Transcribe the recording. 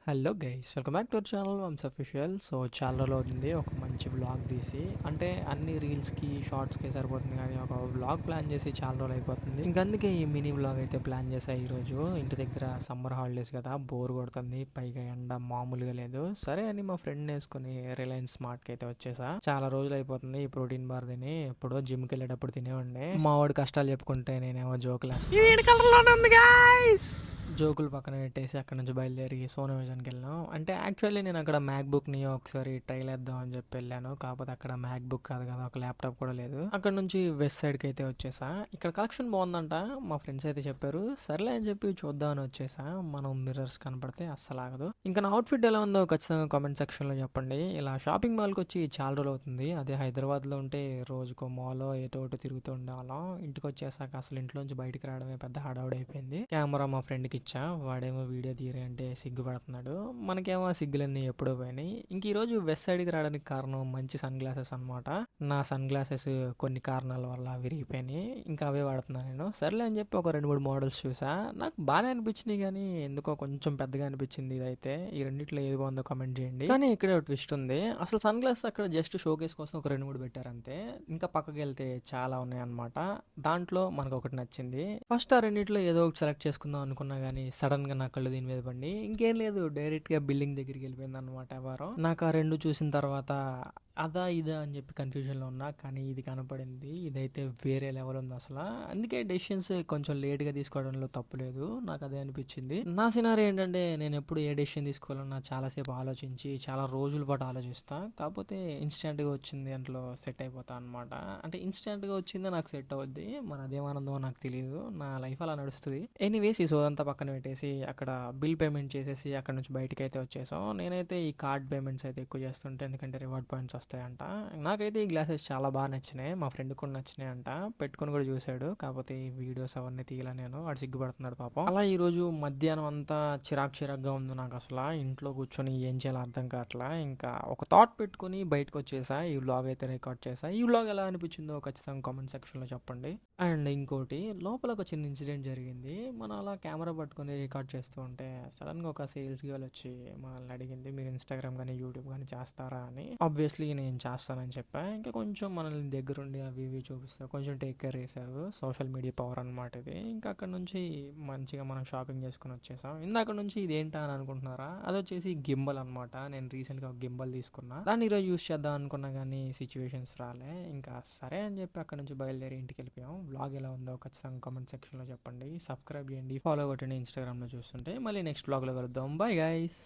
Hello guys, welcome back to our channel once official. So ఛానల్లో ఉంది ఒక మంచి వ్లాగ్ తీసి, అంటే అన్ని రీల్స్కి షార్ట్స్కి సరిపోతుంది, కానీ ఒక వ్లాగ్ ప్లాన్ చేసి చాలా రోజులు అయిపోతుంది. ఇంకందుకే ఈ మినీ వ్లాగ్ అయితే ప్లాన్ చేసా. ఈరోజు ఇంటి దగ్గర సమ్మర్ హాలిడేస్ కదా, బోర్ కొడుతుంది, పైగా ఎండ మామూలుగా లేదు. సరే అని మా ఫ్రెండ్ వేసుకుని రిలయన్స్ స్మార్ట్కి అయితే వచ్చేసా. చాలా రోజులు అయిపోతుంది ఈ ప్రోటీన్ బార్ తిని. ఎప్పుడో జిమ్కి వెళ్ళేటప్పుడు తినేవండి. మా వాడు కష్టాలు చెప్పుకుంటే నేనేమో జోకులు జోకులు పక్కన పెట్టేసి అక్కడ నుంచి బయలుదేరి సోనీ విజన్కి వెళ్ళాం. అంటే యాక్చువల్లీ నేను అక్కడ మ్యాక్బుక్ని ఒకసారి ట్రైల్ వేద్దాం అని చెప్పి వెళ్ళాను. కాకపోతే అక్కడ మ్యాక్బుక్ కాదు కదా, ఒక ల్యాప్టాప్ కూడా లేదు. అక్కడ నుంచి వెస్ట్ సైడ్కి అయితే వచ్చేసా. ఇక్కడ కలెక్షన్ బాగుందంట, మా ఫ్రెండ్స్ అయితే చెప్పారు. సర్లే అని చెప్పి చూద్దామని వచ్చేసా. మనం మిర్రర్స్ కనపడితే అస్సలు ఆగదు. ఇంకా నా అవుట్ఫిట్ ఎలా ఉందో ఖచ్చితంగా కామెంట్ సెక్షన్లో చెప్పండి. ఇలా షాపింగ్ మాల్కి వచ్చి చాలా రోజులు అవుతుంది. అదే హైదరాబాద్లో ఉంటే రోజుకో మాలో ఏటో ఒకటి తిరుగుతూ ఉండేవాళ్ళం. ఇంటికి వచ్చేసాక అసలు ఇంట్లోంచి బయటికి రావడమే పెద్ద హడావుడైపోయింది. కెమెరా మా ఫ్రెండ్కి ఇచ్చా, వాడేమో వీడియో తీరే అంటే సిగ్గుపడుతున్నాడు. మనకేమో సిగ్గులన్నీ ఎప్పుడో పోయినాయి. ఇంక ఈరోజు వెస్ట్ సైడ్కి రావడానికి కారణం మంచి సన్ గ్లాసెస్ అనమాట. నా సన్ గ్లాసెస్ కొన్ని కారణాల వల్ల విరిగిపోయినాయి, ఇంకా అవే వాడుతున్నాను నేను. సర్లే అని చెప్పి ఒక 2-3 మోడల్స్ చూసా. నాకు బాగానే అనిపించినాయి, కానీ ఎందుకో కొంచెం పెద్దగా అనిపించింది ఇదైతే. ఈ రెండిట్లో ఏది బాగుందో కమెంట్ చేయండి. కానీ ఇక్కడ ఒక ట్విస్ట్ ఉంది. అసలు సన్ గ్లాసెస్ అక్కడ జస్ట్ షోకేస్ కోసం ఒక 2-3 పెట్టారంతే. ఇంకా పక్కకి వెళ్తే చాలా ఉన్నాయి అనమాట. దాంట్లో మనకు ఒకటి నచ్చింది. ఫస్ట్ ఆ రెండిట్లో ఏదో ఒకటి సెలెక్ట్ చేసుకుందాం అనుకున్నా, కానీ సడన్ గా నా కళ్ళు దీని మీద పడి ఇంకేం లేదు, డైరెక్ట్ గా బిల్డింగ్ దగ్గరికి వెళ్ళిపోయింది అనమాట ఎవరో. నాకు ఆ రెండు చూసిన తర్వాత అదా ఇదా అని చెప్పి కన్ఫ్యూజన్ లో ఉన్నా, కానీ ఇది కనపడింది. ఇదైతే వేరే లెవెల్ ఉంది అసలు. అందుకే డెసిషన్స్ కొంచెం లేట్ గా తీసుకోవడంలో తప్పు లేదు, నాకు అదే అనిపించింది. నా సినారీ ఏంటంటే, నేను ఎప్పుడు ఏ డెసిషన్ తీసుకోవాలన్నా చాలాసేపు ఆలోచించి చాలా రోజుల పాటు ఆలోచిస్తా. కాకపోతే ఇన్స్టెంట్ గా వచ్చింది దాంట్లో సెట్ అయిపోతా అనమాట. అంటే ఇన్స్టెంట్ గా వచ్చిందే నాకు సెట్ అవుద్ది, మన అదేమానందో నాకు తెలియదు. నా లైఫ్ అలా నడుస్తుంది. ఎనీవేస్, ఈ సోదంతా పక్కన పెట్టేసి అక్కడ బిల్ పేమెంట్ చేసేసి అక్కడ నుంచి బయటకి అయితే వచ్చేసాం. నేనైతే ఈ కార్డ్ పేమెంట్స్ అయితే ఎక్కువ చేస్తుంటే, ఎందుకంటే రివార్డ్ పాయింట్స్ వస్తాయంట. నాకైతే ఈ గ్లాసెస్ చాలా బాగా నచ్చినాయి, మా ఫ్రెండ్ కూడా నచ్చినాయి అంట. పెట్టుకొని కూడా చూశాడు, కాకపోతే ఈ వీడియోస్ అవన్నీ తీయలే నేను. వాడు సిగ్గుపడుతున్నాడు పాపం. అలా ఈ రోజు మధ్యాహ్నం అంతా చిరాగ్గా ఉంది నాకు అసలు. ఇంట్లో కూర్చొని ఏం చేయాలో అర్థం కావట్లా. ఇంకా ఒక థాట్ పెట్టుకుని బయటకు వచ్చేసా. ఈ వ్లాగ్ అయితే రికార్డ్ చేసా. ఈ వ్లాగ్ ఎలా అనిపించిందో ఖచ్చితంగా కామెంట్ సెక్షన్లో చెప్పండి. అండ్ ఇంకోటి, లోపల ఒక చిన్న ఇన్సిడెంట్ జరిగింది. మనం అలా కెమెరా పట్టుకొని రికార్డ్ చేస్తూ ఉంటే సడన్గా ఒక సేల్స్ గర్ల్ వచ్చి మనల్ని అడిగింది, మీరు ఇన్స్టాగ్రామ్ కానీ యూట్యూబ్ కానీ చేస్తారా అని. ఆబ్వియస్లీ నేను చేస్తానని చెప్పా. ఇంకా కొంచెం మనల్ని దగ్గరుండి అవి ఇవి చూపిస్తారు, కొంచెం టేక్ కేర్ చేశారు. సోషల్ మీడియా పవర్ అనమాట ఇది. ఇంకా అక్కడ నుంచి మంచిగా మనం షాపింగ్ చేసుకుని వచ్చేసాం. ఇందాక నుంచి ఇదేంటా అని అనుకుంటున్నారా, అది వచ్చేసి గింబల్ అనమాట. నేను రీసెంట్గా ఒక గింబల్ తీసుకున్నా, దాన్ని ఈరోజు యూస్ చేద్దాం అనుకున్నా, కానీ సిచ్యువేషన్స్ రాలే. ఇంకా సరే అని చెప్పి అక్కడ నుంచి బయలుదేరి ఇంటికి వెళ్ళిపోయాం. వ్లాగ్ ఎలా ఉందో ఖచ్చితంగా కామెంట్ సెక్షన్లో చెప్పండి. సబ్స్క్రైబ్ చేయండి, ఫాలో కొట్టండి ఇన్స్టాగ్రామ్లో చూస్తుంటే. మళ్ళీ నెక్స్ట్ వ్లాగ్లో కలుద్దాం. Bye guys.